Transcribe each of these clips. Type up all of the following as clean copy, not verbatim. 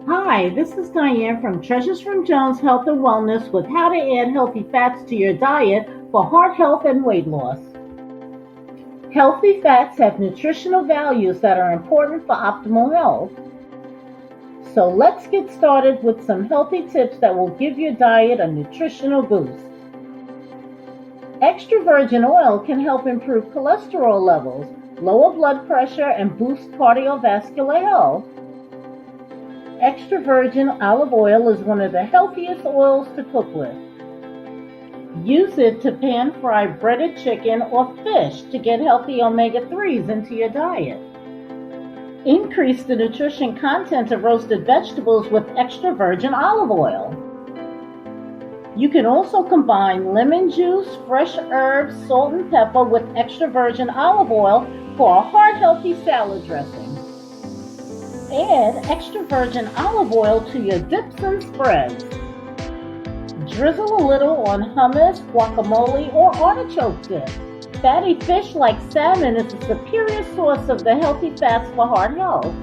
Hi, this is Diane from Treasures from Jones Health and Wellness with how to add healthy fats to your diet for heart health and weight loss. Healthy fats have nutritional values that are important for optimal health. So let's get started with some healthy tips that will give your diet a nutritional boost. Extra virgin oil can help improve cholesterol levels, lower blood pressure, and boost cardiovascular health. Extra virgin olive oil is one of the healthiest oils to cook with. Use it to pan fry breaded chicken or fish to get healthy omega-3s into your diet. Increase the nutrition content of roasted vegetables with extra virgin olive oil. You can also combine lemon juice, fresh herbs, salt, and pepper with extra virgin olive oil for a heart-healthy salad dressing. Add extra virgin olive oil to your dips and spreads. Drizzle a little on hummus, guacamole, or artichoke dip. Fatty fish like salmon is a superior source of the healthy fats for heart health.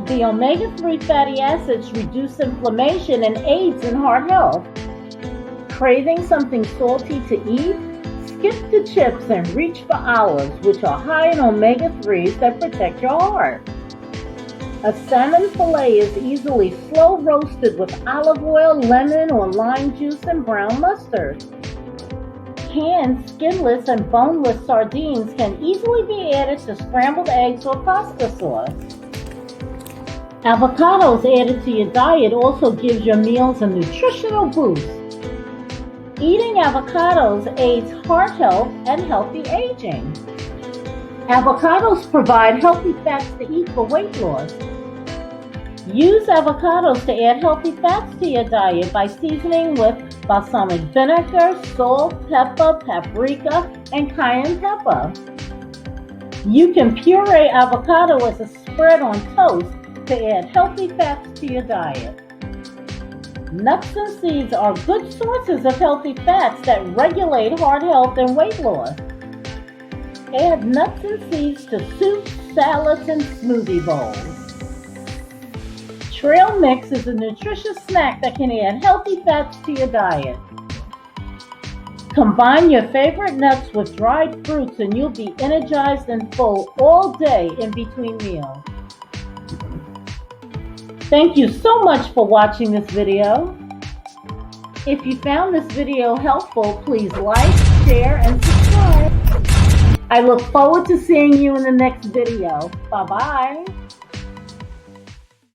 The omega-3 fatty acids reduce inflammation and aids in heart health. Craving something salty to eat? Skip the chips and reach for olives, which are high in omega-3s that protect your heart. A salmon fillet is easily slow roasted with olive oil, lemon, or lime juice and brown mustard. Canned, skinless, and boneless sardines can easily be added to scrambled eggs or pasta sauce. Avocados added to your diet also gives your meals a nutritional boost. Eating avocados aids heart health and healthy aging. Avocados provide healthy fats to eat for weight loss. Use avocados to add healthy fats to your diet by seasoning with balsamic vinegar, salt, pepper, paprika, and cayenne pepper. You can puree avocado as a spread on toast to add healthy fats to your diet. Nuts and seeds are good sources of healthy fats that regulate heart health and weight loss. Add nuts and seeds to soups, salads, and smoothie bowls. Trail mix is a nutritious snack that can add healthy fats to your diet. Combine your favorite nuts with dried fruits and you'll be energized and full all day in between meals. Thank you so much for watching this video. If you found this video helpful, please like, share, and subscribe. I look forward to seeing you in the next video. Bye-bye.